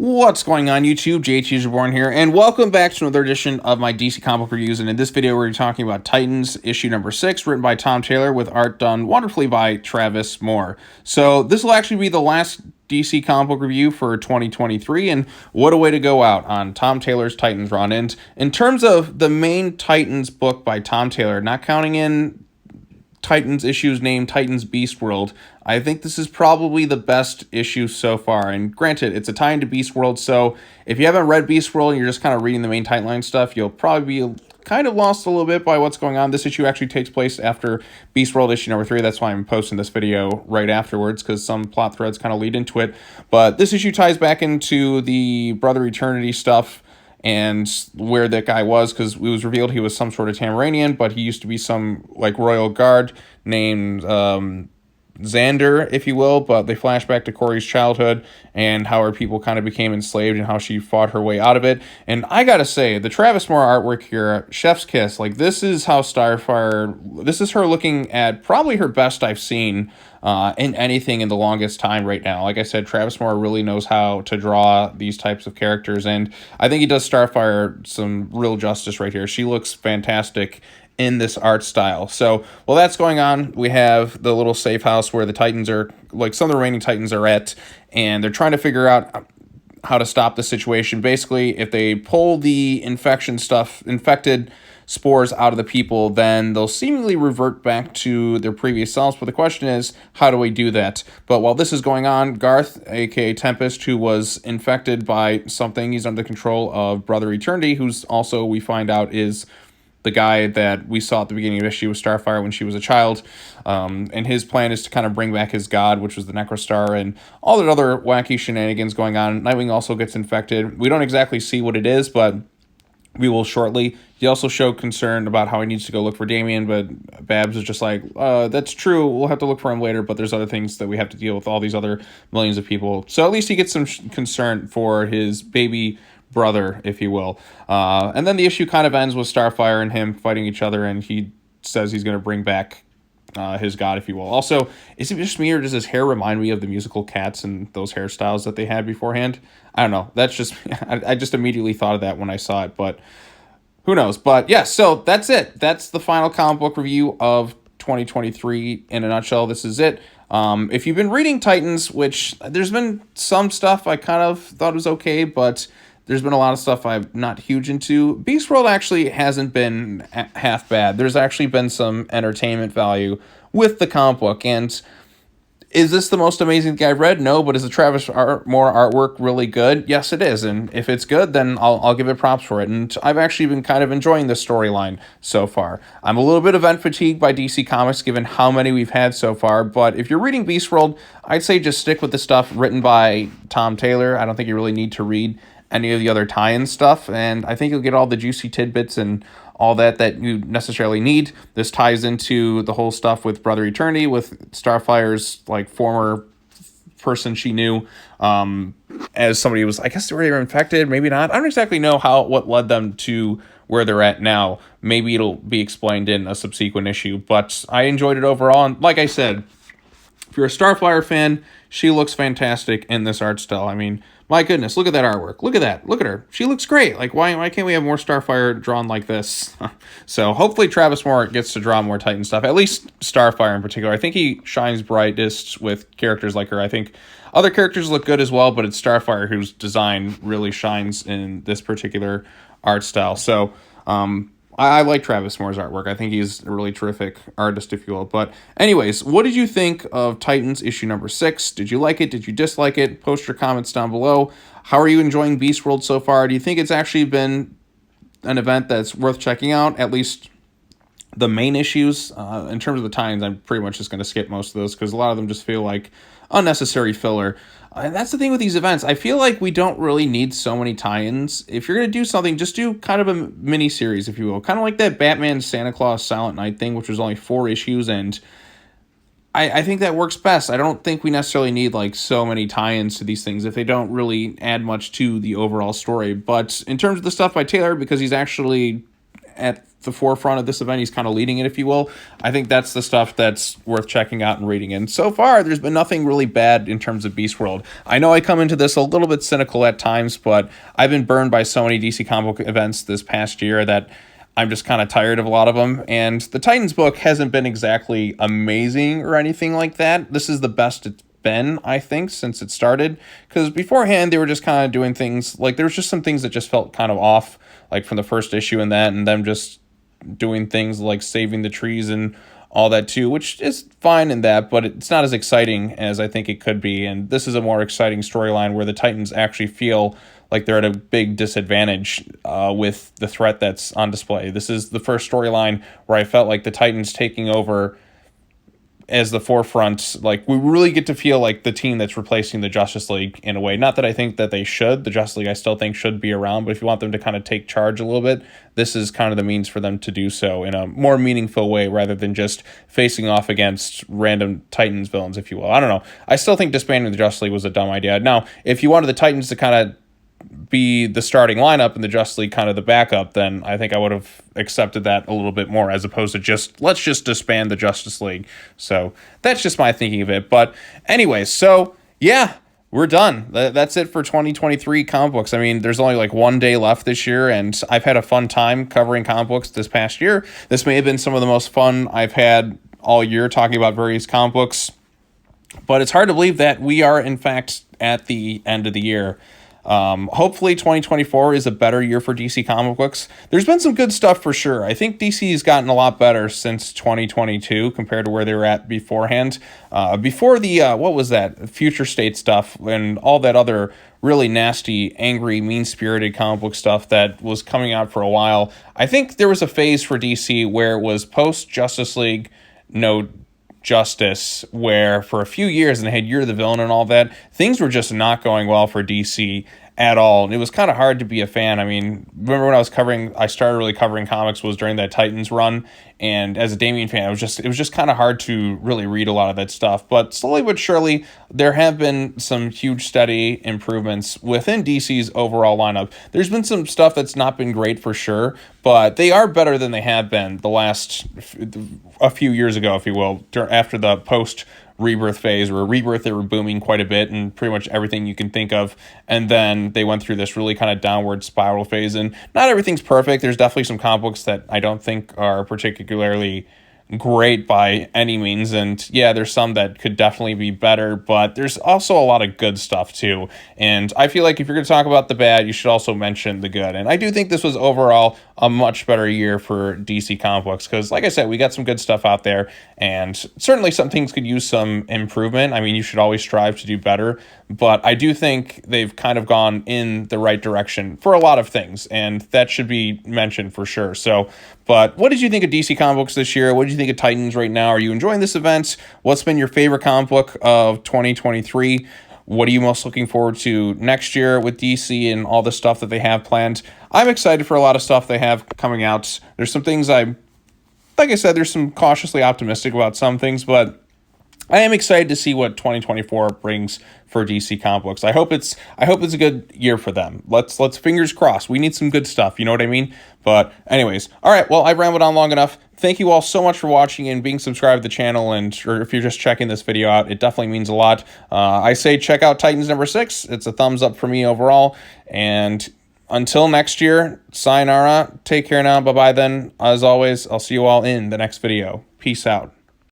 What's going on YouTube? JT Reborn here, and welcome back to another edition of my DC comic book reviews. And in this video, we're talking about Titans issue number 6, written by Tom Taylor with art done wonderfully by Travis Moore. So this will actually be the last DC comic book review for 2023, and what a way to go out on Tom Taylor's Titans run. And in terms of the main Titans book by Tom Taylor, not counting in Titans issues named Titans Beast World, I think this is probably the best issue so far. And granted, it's a tie into Beast World, so if you haven't read Beast World and you're just kind of reading the main Titan line stuff, you'll probably be kind of lost a little bit by what's going on. This issue actually takes place after Beast World issue number 3. That's why I'm posting this video right afterwards, because some plot threads kind of lead into it. But this issue ties back into the Brother Eternity stuff and where that guy was, because it was revealed he was some sort of Tamaranian, but he used to be some like royal guard named Xander, if you will. But they flash back to Corey's childhood and how her people kind of became enslaved and how she fought her way out of it. And I gotta say, the Travis Moore artwork here, chef's kiss. Like, this is how Starfire, this is her looking at probably her best I've seen in anything in the longest time right now. Like I said, Travis Moore really knows how to draw these types of characters, and I think he does Starfire some real justice right here. She looks fantastic in this art style. So while that's going on, we have the little safe house where the Titans are, like some of the remaining Titans are at, and they're trying to figure out how to stop the situation. Basically, if they pull the infected spores out of the people, then they'll seemingly revert back to their previous selves. But the question is, how do we do that? But while this is going on, Garth, aka Tempest, who was infected by something, he's under control of Brother Eternity, who's also, we find out, is the guy that we saw at the beginning of issue with Starfire when she was a child. And his plan is to kind of bring back his god, which was the Necrostar, and all the other wacky shenanigans going on. Nightwing also gets infected. We don't exactly see what it is, but we will shortly. He also showed concern about how he needs to go look for Damien, but Babs is just like, that's true, we'll have to look for him later, but there's other things that we have to deal with, all these other millions of people. So at least he gets some concern for his baby brother, if you will. And then the issue kind of ends with Starfire and him fighting each other, and he says he's going to bring back his god, if you will. Also, is it just me, or does his hair remind me of the musical Cats and those hairstyles that they had beforehand? I don't know. That's just, I just immediately thought of that when I saw it, but who knows? But yeah, so that's it. That's the final comic book review of 2023 in a nutshell. This is it. If you've been reading Titans, which there's been some stuff I kind of thought was okay, but there's been a lot of stuff I'm not huge into. Beast World actually hasn't been half bad. There's actually been some entertainment value with the comic book. And is this the most amazing thing I've read? No, but is the Travis Moore artwork really good? Yes, it is. And if it's good, then I'll give it props for it. And I've actually been kind of enjoying this storyline so far. I'm a little bit event fatigued by DC Comics, given how many we've had so far. But if you're reading Beast World, I'd say just stick with the stuff written by Tom Taylor. I don't think you really need to read any of the other tie-in stuff, and I think you'll get all the juicy tidbits and all that you necessarily need. This ties into the whole stuff with Brother Eternity, with Starfire's like former person she knew as somebody who was, I guess they were infected, maybe not. I don't exactly know what led them to where they're at now. Maybe it'll be explained in a subsequent issue, but I enjoyed it overall. And like I said, if you're a Starfire fan, she looks fantastic in this art style. I mean, my goodness, look at that artwork. Look at that. Look at her. She looks great. Like, why can't we have more Starfire drawn like this? So hopefully Travis Moore gets to draw more Titan stuff, at least Starfire in particular. I think he shines brightest with characters like her. I think other characters look good as well, but it's Starfire whose design really shines in this particular art style. So I like Travis Moore's artwork. I think he's a really terrific artist, if you will. But anyways, what did you think of Titans issue number 6? Did you like it? Did you dislike it? Post your comments down below. How are you enjoying Beast World so far? Do you think it's actually been an event that's worth checking out, at least the main issues? In terms of the Titans, I'm pretty much just going to skip most of those because a lot of them just feel like unnecessary filler. And that's the thing with these events. I feel like we don't really need so many tie-ins. If you're going to do something, just do kind of a mini-series, if you will. Kind of like that Batman Santa Claus Silent Night thing, which was only 4 issues, and I think that works best. I don't think we necessarily need like so many tie-ins to these things if they don't really add much to the overall story. But in terms of the stuff by Taylor, because he's actually at the forefront of this event. He's kind of leading it, if you will. I think that's the stuff that's worth checking out and reading. And so far, there's been nothing really bad in terms of Beast World. I know I come into this a little bit cynical at times, but I've been burned by so many DC comic book events this past year that I'm just kind of tired of a lot of them. And the Titans book hasn't been exactly amazing or anything like that. This is the best it's been, I think, since it started. Because beforehand, they were just kind of doing things, like there was just some things that just felt kind of off, like from the first issue and that, and them just doing things like saving the trees and all that too, which is fine in that, but it's not as exciting as I think it could be. And this is a more exciting storyline where the Titans actually feel like they're at a big disadvantage with the threat that's on display. This is the first storyline where I felt like the Titans taking over as the forefront, like we really get to feel like the team that's replacing the Justice League in a way. Not that I think that they should. The Justice League I still think should be around, but if you want them to kind of take charge a little bit, this is kind of the means for them to do so in a more meaningful way rather than just facing off against random Titans villains, if you will. I don't know. I still think disbanding the Justice League was a dumb idea. Now, if you wanted the Titans to kind of be the starting lineup and the Justice League kind of the backup, then I think I would have accepted that a little bit more as opposed to just, let's just disband the Justice League. So that's just my thinking of it. But anyway, so yeah, we're done. That's it for 2023 comic books. I mean, there's only like one day left this year, and I've had a fun time covering comic books this past year. This may have been some of the most fun I've had all year talking about various comic books, but it's hard to believe that we are, in fact, at the end of the year. Hopefully 2024 is a better year for DC comic books. There's been some good stuff for sure. I think DC has gotten a lot better since 2022 compared to where they were at beforehand. Before the, what was that? Future State stuff and all that other really nasty, angry, mean-spirited comic book stuff that was coming out for a while. I think there was a phase for DC where it was post-Justice League, no Justice, where for a few years, and they had Year of the Villain and all that, things were just not going well for DC at all. And it was kind of hard to be a fan. I mean, remember when I started really covering comics was during that Titans run. And as a Damian fan, it was just kind of hard to really read a lot of that stuff. But slowly but surely, there have been some huge steady improvements within DC's overall lineup. There's been some stuff that's not been great for sure, but they are better than they have been a few years ago, if you will, after the post Rebirth phase, where Rebirth they were booming quite a bit and pretty much everything you can think of, and then they went through this really kind of downward spiral phase, and not everything's perfect. There's definitely some comic books that I don't think are particularly great by any means, and yeah, there's some that could definitely be better, but there's also a lot of good stuff too. And I feel like if you're going to talk about the bad, you should also mention the good. And I do think this was overall a much better year for DC comic books because, like I said, we got some good stuff out there, and certainly some things could use some improvement. I mean, you should always strive to do better, but I do think they've kind of gone in the right direction for a lot of things, and that should be mentioned for sure. So, but what did you think of DC comic books this year? What did you think of Titans right now? Are you enjoying this event? What's been your favorite comic book of 2023? What are you most looking forward to next year with DC and all the stuff that they have planned? I'm excited for a lot of stuff they have coming out. There's some things like I said, there's some cautiously optimistic about some things, but I am excited to see what 2024 brings for DC comic books. I hope it's a good year for them. Let's fingers crossed. We need some good stuff, you know what I mean? But anyways, all right, well, I've rambled on long enough. Thank you all so much for watching and being subscribed to the channel, or if you're just checking this video out, it definitely means a lot. I say check out Titans #6. It's a thumbs up for me overall, and until next year, sayonara, take care now, bye-bye then. As always, I'll see you all in the next video. Peace out.